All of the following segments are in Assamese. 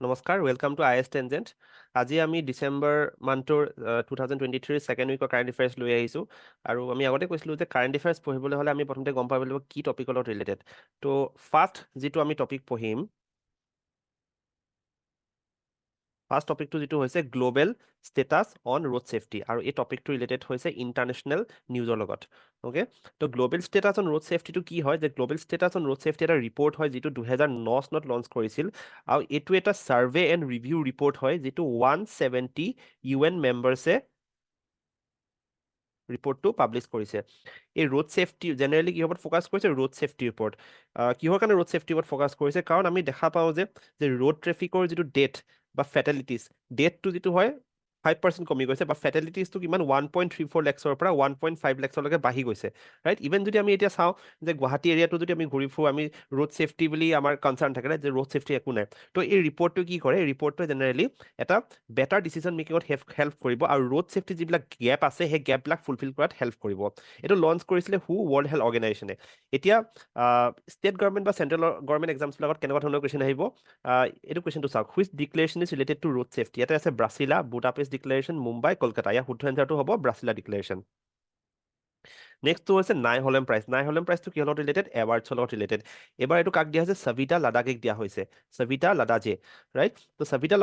নমস্কাৰ, ৱেলকাম টু IS Tangent। আজি আমি ডিচেম্বৰ মান্থটোৰ 2023 ছেকেণ্ড উইকৰ কাৰেণ্ট এফেয়াৰ্ছ লৈ আহিছোঁ। আৰু আমি আগতে কৈছিলোঁ যে কাৰেণ্ট এফেয়াৰ্ছ পঢ়িবলৈ হ'লে আমি প্ৰথমতে গম পাব লাগিব কি টপিকৰ লগত ৰিলেটেড। ত' ফাৰ্ষ্ট যিটো আমি টপিক পঢ়িম, ফাৰ্ষ্ট টপিকটো যিটো হৈছে global status on road safety, আৰু এই টপিকটো ৰিলেটেড হৈছে ইণ্টাৰনেশ্যনেল নিউজৰ লগত। অ'কে, ত' গ্ল'বেল ষ্টেটাছ অন ৰোড ছেফটিটো কি হয়, যে global status on road safety এটা ৰিপৰ্ট হয় যিটো 2009 চনত লঞ্চ কৰিছিল, আৰু এইটো এটা ছাৰ্ভে এণ্ড ৰিভিউ ৰিপৰ্ট হয় যিটো 170 UN মেম্বাৰ্ছে ৰিপৰ্টটো পাব্লিছ কৰিছে। এই ৰোড ছেফটি জেনেৰেলি কিহৰ ওপৰত ফ'কাছ কৰিছে? ৰোড ছেফটিৰ ওপৰত। কিহৰ কাৰণে ৰোড ছেফটিৰ ওপৰত ফ'কাছ কৰিছে? কাৰণ আমি দেখা পাওঁ যে ৰোড ট্ৰেফিকৰ যিটো ডেথ বা ফেটেলিটিছ, ডেথটো যিটো হয় 5% কমি গৈছে, বা ফেটেলিটিছটো কিমান 1.34 লেক্সৰ পৰা 1.5 লেক্সলৈকে বাঢ়ি গৈছে, ৰাইট? ইভেন যদি আমি এতিয়া চাওঁ যে গুৱাহাটী এৰিয়াটো যদি আমি ঘূৰি ফুৰোঁ, আমি ৰোড ছেফটি বুলি আমাৰ কনচাৰ্ণ থাকে যে ৰোড ছেফটি একো নাই। তো এই ৰিপৰ্টটো কি কৰে? এই ৰিপৰ্টটোৱে জেনেৰেলি এটা বেটাৰ ডিচিজন মেকিঙত হেল্প কৰিব, আৰু ৰোড ছেফটি যিবিলাক গেপ আছে সেই গেপবিলাক ফুলফিল কৰাত হেল্প কৰিব। এইটো লঞ্চ কৰিছিলে ৱৰ্ল্ড হেল্থ অৰ্গেনাইজেশ্যনে। এতিয়া ষ্টেট গভৰ্ণমেণ্ট বা চেণ্ট্ৰেল গভৰ্ণমেণ্ট এক্সামছবিলাকত কেনেকুৱা ধৰণৰ কুৱেশ্যন আহিব? এইটো কুৱেশ্যনটো চাওক, which declaration is related to road safety. ইয়াতে আছে Brasilia, Budapest declaration, Mumbai, Kolkata. ইয়াৰ শুদ্ধ এনচাৰটো হ'ব ব্ৰাছিলা ডিক্লেৰেশ্যন। নেক্সটটো হৈছে নাই হলেম প্ৰাইজ। নাই হলেম প্ৰাইজটো কিহৰ লগত ৰিলেটেড? এৱাৰ্ডছৰ লগত ৰিলেটেড। এইবাৰ এইটো কাক দিয়া হৈছে? সবিতা লাডাকে দিয়া হৈছে, সবিতা লাডাজে, ৰাইট? তো সবিতা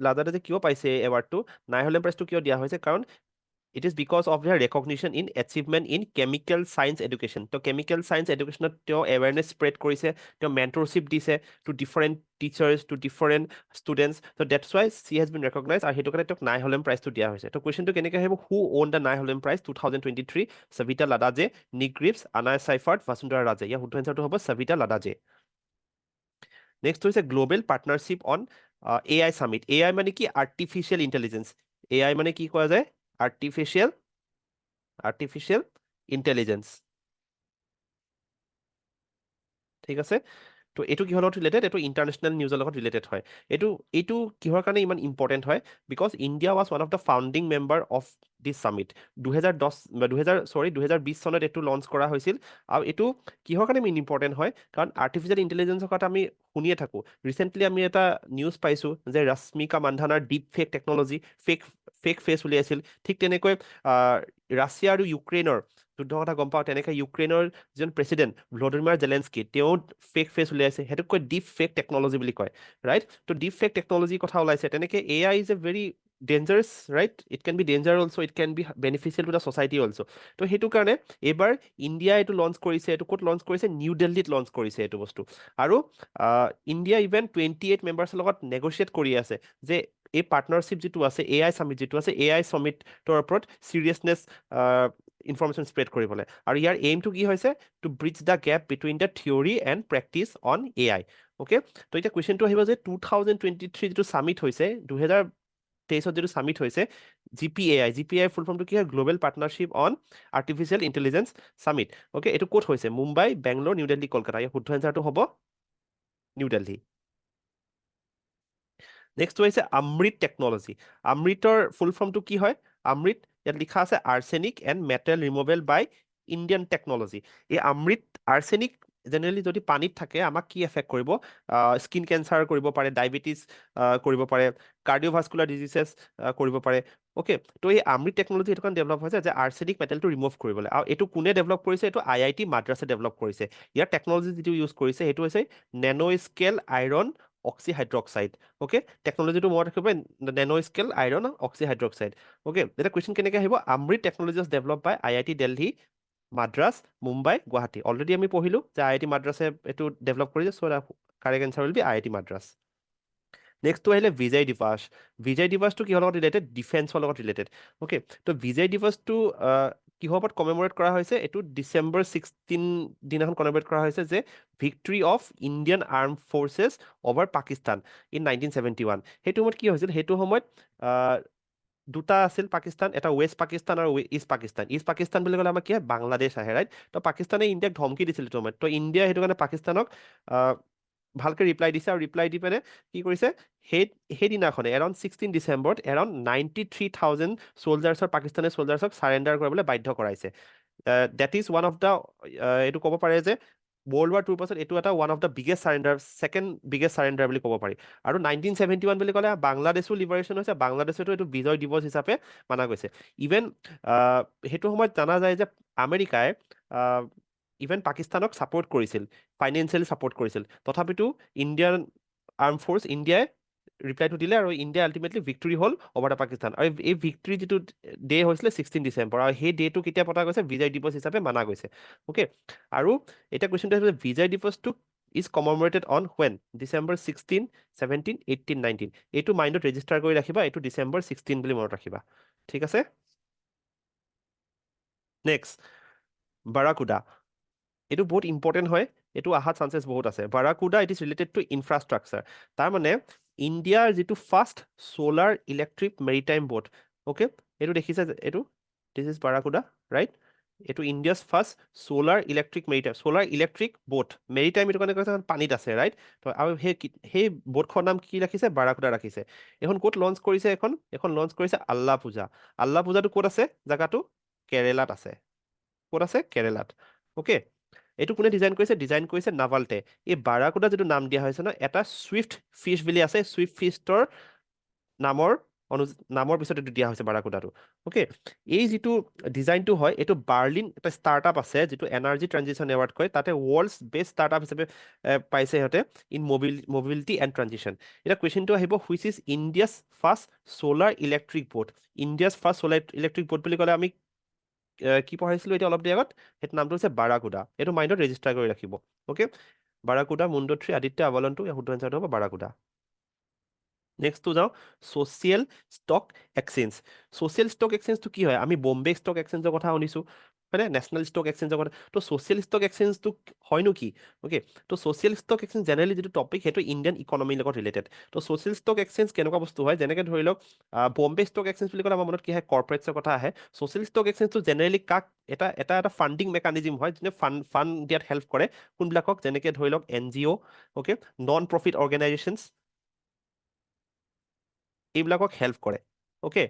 লাডাজে কিয় পাইছে এই এৱাৰ্ডটো? নাই হলেম প্ৰাইজটো কিয় দিয়া হৈছে? কাৰণ it is because of their recognition in achievement in chemical science education. তো chemical science educationত তেওঁ awareness spread কৰিছে, তেওঁ mentorship দিছে to different teachers, to different students. So that's why she has been recognized, আৰু সেইটো কাৰণে তেওঁক নাই হলেম প্ৰাইজটো দিয়া হৈছে। তো কুৱেশ্যনটো কেনেকৈ আহিব? হু ওন দ্য নাই হলেম প্ৰাইজ 2023? সবিতা লাডাজে, নিক গ্ৰিভছ, আনায়া চাইফাৰ্ট, ভাসুন্ধৰা ৰাজে। ইয়াৰ শুদ্ধ এনচাৰটো হ'ব সবিতা লাডাজে। নেক্সট হৈছে global partnership on AI summit. AI মানে কি? Artificial intelligence. AI মানে কি কোৱা যায়? আৰ্টিফিচিয়েল ইণ্টেলিজেঞ্চ, ঠিক আছে? তো এইটো কিহৰ লগত ৰিলেটেড? এইটো ইণ্টাৰনেশ্যনেল নিউজৰ লগত ৰিলেটেড হয়। এইটো কিহৰ কাৰণে ইমান ইম্পৰ্টেণ্ট হয়? Because India was one of the founding member of this summit. 2020 চনত এইটো লঞ্চ কৰা হৈছিল। আৰু এইটো কিহৰ কাৰণে মেইন ইম্পৰ্টেণ্ট হয়? কাৰণ আৰ্টিফিচিয়েল ইণ্টেলিজেঞ্চৰ কথা আমি শুনিয়ে থাকোঁ। ৰিচেণ্টলি আমি এটা নিউজ পাইছোঁ যে ৰশ্মিকা মান্ধানাৰ deep fake technology, fake face উলিয়াইছিল। ঠিক তেনেকৈ ৰাছিয়া আৰু ইউক্ৰেইনৰ যুদ্ধৰ কথা গম পাওঁ, তেনেকৈ ইউক্ৰেইনৰ যিজন প্ৰেচিডেণ্ট ভ্লডিমিৰ জেলেন্সকি, তেওঁ ফেক ফেচ উলিয়াইছে। সেইটোক কয় ডিপ ফেক টেকনলজি বুলি কয়, ৰাইট? তো ডিপ ফেক টেকনলজিৰ কথা ওলাইছে। তেনেকৈ AI is a very dangerous, right? It can be dangerous also', it can be beneficial to the society also'. তো সেইটো কাৰণে এইবাৰ ইণ্ডিয়া এইটো লঞ্চ কৰিছে। এইটো ক'ত লঞ্চ কৰিছে? নিউ দিল্লীত লঞ্চ কৰিছে এইটো বস্তু। আৰু ইণ্ডিয়া ইভেন 28 মেম্বাৰ্ছৰ লগত নেগচিয়েট কৰি আছে যে এই পাৰ্টনাৰশ্বিপ যিটো আছে, AI সামিট যিটো আছে, AI সামিটৰ ওপৰত চিৰিয়াছনেছ ইনফৰমেশ্যন স্প্ৰেড কৰিবলৈ। আৰু ইয়াৰ এইমটো কি হৈছে? To bridge the gap between the theory and practice on AI। Okay, তো এতিয়া কুৱেশ্যনটো আহিব যে 2023 যিটো সামিট হৈছে, 2023 যিটো সামিট হৈছে, GPAI ফুল ফৰ্মটো কি হয়? Global partnership on artificial intelligence summit. Okay, এইটো ক'ত হৈছে? মুম্বাই, বেংগলোৰ, নিউ দিল্লী, কলকাতা। ইয়াৰ শুদ্ধ এনচাৰটো হ'ব নিউ দিল্লী। নেক্সট হৈছে অমৃত টেকনলজি। অমৃতৰ ফুল ফৰ্মটো কি হয়? অমৃত, ইয়াত লিখা আছে arsenic and metal removal by Indian technology. এই অমৃত, আৰ্চেনিক জেনেৰেলি যদি পানীত থাকে আমাক কি এফেক্ট কৰিব? স্কিন কেঞ্চাৰ কৰিব পাৰে, ডায়েবেটিছ কৰিব পাৰে, কাৰ্ডিঅ'ভাস্কুলাৰ ডিজিজেছ কৰিব পাৰে। অ'কে, তো এই অমৃত টেকনলজি এইটো কাৰণে ডেভেলপ হৈছে যে আৰ্চেনিক মেটেলটো ৰিমুভ কৰিবলৈ। আৰু এইটো কোনে ডেভেলপ কৰিছে? এইটো IIT মাদ্ৰাছে ডেভেলপ কৰিছে। ইয়াৰ টেকনলজি যিটো ইউজ কৰিছে সেইটো হৈছে nano scale iron oxyhydroxide. Okay, টেকনলজিটো মনত ৰাখিব, nano scale iron oxyhydroxide. Okay, এতিয়া কুৱেশ্যন কেনেকৈ আহিব? Amrit technology is develop by IIT Delhi, Madras, Mumbai, Guwahati. Already আমি পঢ়িলোঁ যে IIT মাদ্ৰাছে এইটো ডেভেলপ কৰিছে। So' correct answer will be IIT Madras. নেক্সটটো আহিলে বিজয় দিৱস। বিজয় দিৱসটো কিহৰ লগত ৰিলেটেড? ডিফেন্সৰ লগত ৰিলেটেড। অ'কে, তো বিজয় দিৱসটো কিহৰ ওপৰত কমেমৰেট কৰা হৈছে? এইটো ডিচেম্বৰ 16 দিনাখন কমেমৰেট কৰা হৈছে যে victory of Indian arm forces over Pakistan in 1971। সেইটো সময়ত কি হৈছিল? সেইটো সময়ত দুটা আছিল পাকিস্তান, এটা ৱেষ্ট পাকিস্তান আৰু ইষ্ট পাকিস্তান। ইষ্ট পাকিস্তান বুলি ক'লে আমাৰ কি হয়? বাংলাদেশ আহে, ৰাইট? তো পাকিস্তানে ইণ্ডিয়াক ধমকি দিছিল সেইটো সময়ত। তো ইণ্ডিয়া সেইটো কাৰণে পাকিস্তানক ভালকৈ ৰিপ্লাই দিছে, আৰু ৰিপ্লাই দি পেলাই কি কৰিছে? সেইদিনাখনে এৰাউণ্ড 16 ডিচেম্বৰত এৰাউণ্ড 93,000 চ'লজাৰ্ছৰ, পাকিস্তানী চ'লজাৰ্ছক চাৰেণ্ডাৰ কৰিবলৈ বাধ্য কৰাইছে। That is one of the, এইটো ক'ব পাৰে যে ৱৰ্ল্ড ৱাৰ 2ৰ পাছত এইটো এটা one of the biggest surrender, second biggest surrender বুলি ক'ব পাৰি। আৰু 1971 বুলি ক'লে বাংলাদেশো লিবাৰেশ্যন হৈছে, বাংলাদেশতো এইটো বিজয় দিৱস হিচাপে মানা গৈছে। ইভেন সেইটো সময়ত জানা যায় যে আমেৰিকাই ইভেন পাকিস্তানক ছাপৰ্ট কৰিছিল, ফাইনেন্সিয়েলি ছাপৰ্ট কৰিছিল, তথাপিতো ইণ্ডিয়ান আৰ্ম ফ'ৰ্চ ইণ্ডিয়াই ৰিপ্লাইটো দিলে আৰু ইণ্ডিয়া আল্টিমেটলি ভিক্টৰী হ'ল অভাৰ দ্য পাকিস্তান। আৰু এই ভিক্টৰী যিটো ডে হৈছিলে 16 ডিচেম্বৰ, আৰু সেই ডেটো কেতিয়া পতা গৈছে, বিজয় দিৱস হিচাপে মানা গৈছে। অ'কে, আৰু এতিয়া কুৱেশ্যনটো আহিছে বিজয় দিৱসটো ইজ কমেমৰেটেড অন ৱেন, ডিচেম্বৰ 16, 17, 18, 19। এইটো মাইণ্ডত ৰেজিষ্টাৰ কৰি ৰাখিবা, এইটো ডিচেম্বৰ 16 বুলি মনত ৰাখিবা। ঠিক আছে, নেক্সট বাৰাকুডা। এইটো বহুত ইম্পৰ্টেণ্ট হয়, এইটো অহা চান্সেছ বহুত আছে। Barracuda it is related to infrastructure. তাৰমানে ইণ্ডিয়াৰ যিটো first solar electric maritime boat, okay, এইটো দেখিছে যে এইটো, দিছ ইজ বাৰাকুডা, ৰাইট? এইটো ইণ্ডিয়াছ first solar electric boat, maritime এইটো কাৰণে কৈছে পানীত আছে, ৰাইট? তো আৰু সেই বোটখনৰ নাম কি ৰাখিছে, বাৰাকুডা ৰাখিছে। এইখন ক'ত লঞ্চ কৰিছে, এখন লঞ্চ কৰিছে আল্লাপুজা। আল্লাপুজাটো ক'ত আছে, জেগাটো কেৰেলাত আছে। ক'ত আছে, কেৰেলাত। অ'কে, এইটো কোনে ডিজাইন কৰিছে নাভাল্টে। এই বাৰাকুডা যিটো নাম দিয়া হৈছে ন, এটা চুইফ্ট ফিছ বুলি আছে, চুইফ্ট ফিষ্টৰ নামৰ নামৰ পিছত এইটো দিয়া হৈছে বাৰাকুডাটো। অ'কে, এই যিটো ডিজাইনটো হয়, এইটো বাৰ্লিন এটা ষ্টাৰ্টআপ আছে যিটো এনাৰ্জি ট্ৰানজিশ্যন এৱাৰ্ড কয়, তাতে ৱৰ্ল্ডছ বেষ্ট ষ্টাৰ্টআপ হিচাপে পাইছে সিহঁতে ইন মবিলিটি এণ্ড ট্ৰানজিশ্যন। এতিয়া কুৱেশ্যনটো আহিব, which is India's first solar electric boat. India's first solar electric boat বুলি ক'লে আমি কি পঢ়াইছিলো এতিয়া অলপ দেৰি আগত, সেইটো নামটো হৈছে বাৰাকুডা। এইটো মাইণ্ডত ৰেজিষ্টাৰ কৰি ৰাখিব। অ'কে, বাৰাকুডা, মুণ্ডত্ৰী, আদিত্য, আৱালনটো, শুদ্ধ এনচাৰটো হ'ব বাৰাকুডা। নেক্সটটো যাওঁ, social stock exchange. Social stock এক্সচেঞ্জটো কি হয়, আমি বম্বে ষ্টক এক্সচেঞ্জৰ কথা শুনিছোঁ, হয়নে, নেশ্যনেল ষ্টক এক্সচেঞ্জৰ কথা। তো ছ'চিয়েল ষ্টক এক্সচেঞ্জটো হয়নো কি? অ'কে, তো ছ'চিয়েল ষ্টক এক্সচেঞ্জ জেনেৰেলি যিটো টপিক, সেইটো ইণ্ডিয়ান ইকনমিৰ লগত ৰিলেটেড। তো ছ'চিয়েল ষ্টক এক্সচেঞ্জ কেনেকুৱা বস্তু হয়, যেনেকৈ ধৰি লওক বম্বে ষ্টক এক্সচেঞ্জ বুলি ক'লে আমাৰ মনত কি হয়, কৰ্পৰেটছৰ কথা আহে। ছ'চিয়েল ষ্টক এক্সচেঞ্জটো জেনেৰেলি কাক এটা ফাণ্ডিং মেকানিজিম হয়, যোনে ফাণ্ড দিয়াত হেল্প কৰে কোনবিলাকক, যেনেকৈ ধৰি লওক NGO, okay, non profit organisations, এইবিলাকক হেল্প কৰে। অ'কে,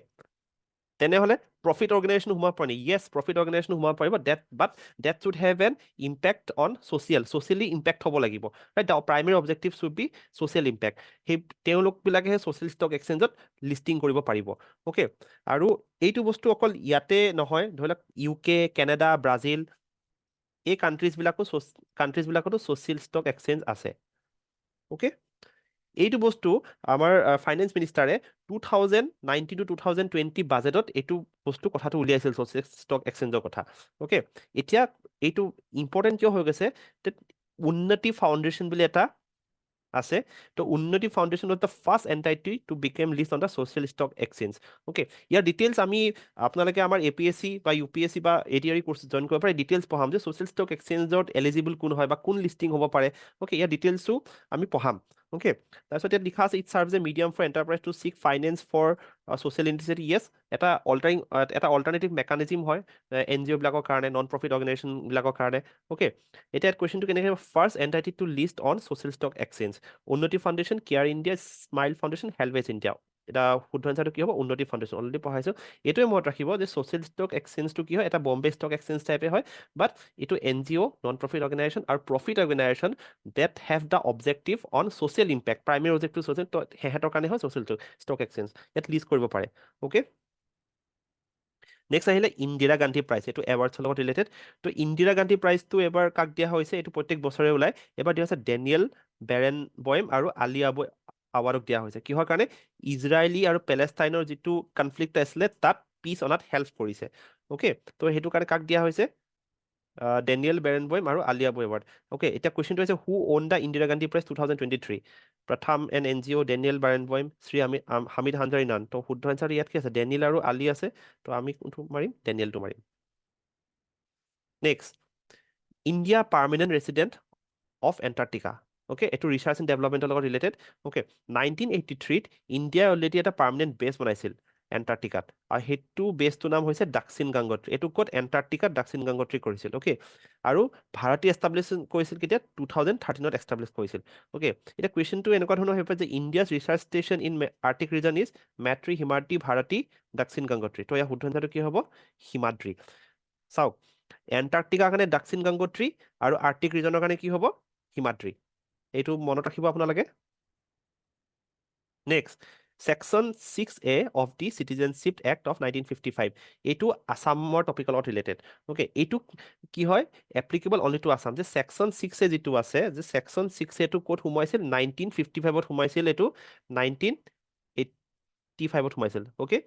তেনেহ'লে প্ৰফিট অৰ্গেনাইজেশ্যন সোমাব পাৰে নেকি? য়েছ, প্ৰফিট অৰ্গেনাইজেশ্যন সোমাব পাৰিব, but that should have an impact on socially impact হ'ব লাগিব, right? The primary objective should be social impact. সেই তেওঁলোকবিলাকেহে ছ'চিয়েল ষ্টক এক্সচেঞ্জত লিষ্টিং কৰিব পাৰিব। অ'কে, আৰু এইটো বস্তু অকল ইয়াতে নহয়, ধৰি লওক UK, কেনেডা, ব্ৰাজিল, এই কাণ্ট্ৰিজবিলাকতো ছ'চিয়েল ষ্টক এক্সচেঞ্জ আছে। অ'কে, এইটো বস্তু আমাৰ ফাইনেন্স মিনিষ্টাৰে 2019-2020 বাজেটত এইটো বস্তু কথাটো উলিয়াইছিল, ছ'চিয়েল ষ্টক এক্সচেঞ্জৰ কথা। অ'কে, এতিয়া এইটো ইম্পৰ্টেণ্ট কিয় হৈ গৈছে, উন্নতি ফাউণ্ডেশ্যন বুলি এটা আছে। তো উন্নতি foundation was the first entity to become list on the social stock exchange. Okay, year details আমি আপোনালোকে আমাৰ APSC বা UPSC বা ADRE কোৰ্চ জইন কৰিব পাৰে, ডিটেইলছ পঢ়াম যে ছ'চিয়েল ষ্টক এক্সচেঞ্জত এলিজিবল কোন হয় বা কোন লিষ্টিং হ'ব পাৰে। অ'কে, ইয়াৰ ডিটেইলছো আমি পঢ়াম। অ'কে, তাৰপিছত ইয়াত লিখা আছে, it serves a medium for enterprise to seek finance for social initiative. Yes, এটা অল্টাৰনেটিভ মেকানিজিম হয় NGO বিলাকৰ কাৰণে, নন প্ৰফিট অৰ্গেনাইজেশ্যনবিলাকৰ কাৰণে। অ'কে, এতিয়া কুৱেশ্যনটো কেনেকৈ, first entity to list on social stock exchange, Unnati foundation, care India, smile foundation, HelpAge India. এটা শুদ্ধ এনচাৰটো কি হ'ব, উন্নতি ফাউণ্ডেশ্যন। অলৰেডি পঢ়াইছোঁ। এইটোৱে মনত ৰাখিব যে ছ'চিয়েল ষ্টক এক্সচেঞ্জটো কি হয়, এটা বম্বে ষ্টক এক্সচেঞ্জ টাইপে হয়, বাট এইটো NGO, নন প্ৰফিট অৰ্গেনাইজেশ্যন আৰু profit organisation that have the objective on social impact, primary objective social, সিহঁতৰ কাৰণে হয় ছ'চিয়েল ষ্টক এক্সচেঞ্জ। ইয়াত লিষ্ট কৰিব পাৰে। অ'কে, নেক্সট আহিলে ইন্দিৰা গান্ধী প্ৰাইজ, এইটো এৱাৰ্ডছৰ লগত ৰিলেটেড। তো ইন্দিৰা গান্ধী প্ৰাইজটো এবাৰ কাক দিয়া হৈছে, এইটো প্ৰত্যেক বছৰে ওলাই। এবাৰ দিয়া হৈছে ডেনিয়েল বেৰেনবইম আৰু আলী আবু আৱাৰক দিয়া হৈছে। কিহৰ কাৰণে, ইজৰাইলী আৰু পেলেষ্টাইনৰ যিটো কনফ্লিক্ট আছিলে তাত পিচ অনাত হেল্প কৰিছে। অ'কে, তো সেইটো কাৰণে কাক দিয়া হৈছে, ডেনিয়েল বেৰেনবইম আৰু আলিয়া আবু এৱাৰ্ড। অ'কে, এতিয়া কুৱেশ্যনটো হৈছে, who won the Indira Gandhi prize 2023? প্ৰথম an NGO, Daniel Barenboim, Shri Hamid Ansari none. তো শুদ্ধ এনচাৰ ইয়াত কি আছে, ডেনিয়েল আৰু আলী আছে। তো আমি কোনটো মাৰিম, ডেনিয়েলটো মাৰিম। Next, India permanent resident of Antarctica. Okay, এইটো ৰিচাৰ্চ এণ্ড ডেভেলপমেণ্টৰ লগত ৰিলেটেড। অ'কে, 1983 ইণ্ডিয়াই অলৰেডি এটা পাৰ্মানেণ্ট বেছ বনাইছিল এণ্টাৰ্কটিকাত, আৰু সেইটো বেছটোৰ নাম হৈছে দাক্ষিণ গংগোত্ৰী। এইটো ক'ত, এণ্টাৰ্কটিকাত দাক্ষিণ গংগোত্ৰী কৰিছিল। অ'কে, আৰু ভাৰতে এষ্টাব্লিছ কৰিছিল কেতিয়া, 2013 এষ্টাব্লিছ কৰিছিল। অ'কে, এতিয়া কুৱেশ্যনটো এনেকুৱা ধৰণৰ হৈ পৰে যে ইণ্ডিয়াছ research station in Arctic region is Maitri, Himadri, Bharati, Dakshin Gangotri. তো ইয়াৰ শুদ্ধ এনচাৰটো কি হ'ব, হিমাদ্ৰী। চাওক, এণ্টাৰ্কটিকাৰ কাৰণে দাক্ষিণ গংগোত্ৰী আৰু আৰ্কটিক ৰিজনৰ কাৰণে কি হ'ব হিমাদ্ৰী। এইটো মনত ৰাখিব আপোনালোকে। Next, section 6A of the citizenship act of 1955, এইটো আছামৰ টপিকৰ লগত ৰিলেটেড। অ'কে, এইটো কি হয়, এপ্লিকেবল অনলি টু আছাম। যে ছেকশ্যন 6A যিটো আছে, যে ছেকশ্যন 6A টো ক'ত সোমাইছিল, 1955ত সোমাইছিল, এইটো 1985ত সোমাইছিল। অ'কে,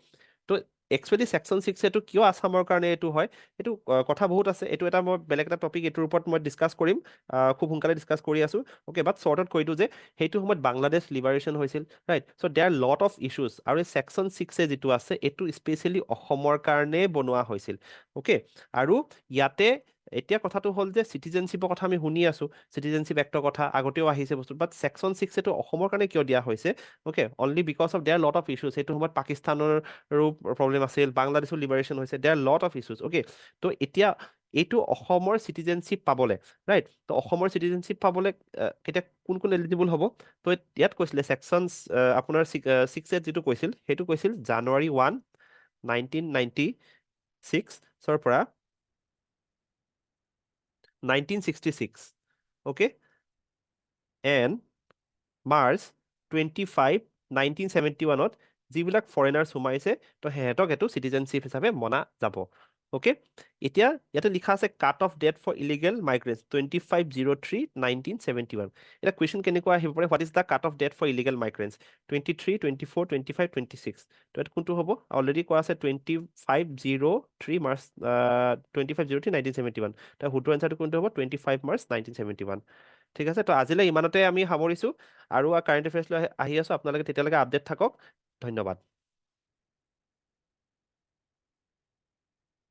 তো একচুৱেলি ছেকশ্যন 6A টো কিয় আছামৰ কাৰণে এইটো হয়, এইটো কথা বহুত আছে। এইটো এটা মই বেলেগ এটা টপিক, এইটোৰ ওপৰত মই ডিছকাছ কৰিম, খুব সোনকালে ডিছকাছ কৰি আছো। অ'কে, বাট শ্বৰ্টত কৈ দিওঁ যে সেইটো সময়ত বাংলাদেশ লিবাৰেশ্যন হৈছিল, ৰাইট। চ' দেৰ আৰ লট অফ ইছ্যুজ, আৰু এই ছেকশ্যন 6A যিটো আছে, এইটো স্পেচিয়েলি অসমৰ কাৰণে বনোৱা হৈছিল। অ'কে, আৰু ইয়াতে এতিয়া কথাটো হ'ল যে চিটিজেনশ্বিপৰ কথা আমি শুনি আছো, চিটিজেনশ্বিপ এক্টৰ কথা আগতেও আহিছে বস্তু, বাট ছেকশ্যন 6A টো অসমৰ কাৰণে কিয় দিয়া হৈছে, অ'কে, অনলি বিকজ অফ দেৰ লট অফ ইছ্যুজ। সেইটো সময়ত পাকিস্তানৰো প্ৰব্লেম আছিল, বাংলাদেশো লিবাৰেশ্যন হৈছে, দেৰ লট অফ ইছ্যুজ। অ'কে, তো এতিয়া এইটো অসমৰ চিটিজেনশ্বিপ পাবলৈ, ৰাইট, তো অসমৰ চিটিজেনশ্বিপ পাবলৈ কেতিয়া কোন কোন এলিজিবল হ'ব, তো ইয়াত কৈছিলে ছেকশ্যন আপোনাৰ 6A যিটো কৈছিল, সেইটো কৈছিল জানুৱাৰী 1, 1996 পৰা 1966, অ'কে, এণ্ড মাৰ্চ 25, 1971ত যিবিলাক ফৰেনাৰ্ছ সোমাইছে, তো সিহঁতক এইটো চিটিজেনশ্বিপ হিচাপে মনা যাব। অ'কে, এতিয়া ইয়াতে লিখা আছে cut off date for illegal migrants 25/03/1971। এতিয়া কুৱেশ্যন কেনেকুৱা আহিব পাৰে, what is the cut off date for illegal migrants 23, 24, 25, 26? তো ইয়াত কোনটো হ'ব, অলৰেডি কোৱা আছে 25/03 25/03/1971। তাৰ শুদ্ধ এনচাৰটো কোনটো হ'ব, 25 মাৰ্চ 1971। ঠিক আছে, তো আজিলৈ ইমানতে আমি সামৰিছোঁ, আৰু কাৰেণ্ট এফেয়াৰ্ছ লৈ আহি আছোঁ। আপোনালোকে তেতিয়ালৈকে আপডেট থাকক। ধন্যবাদ।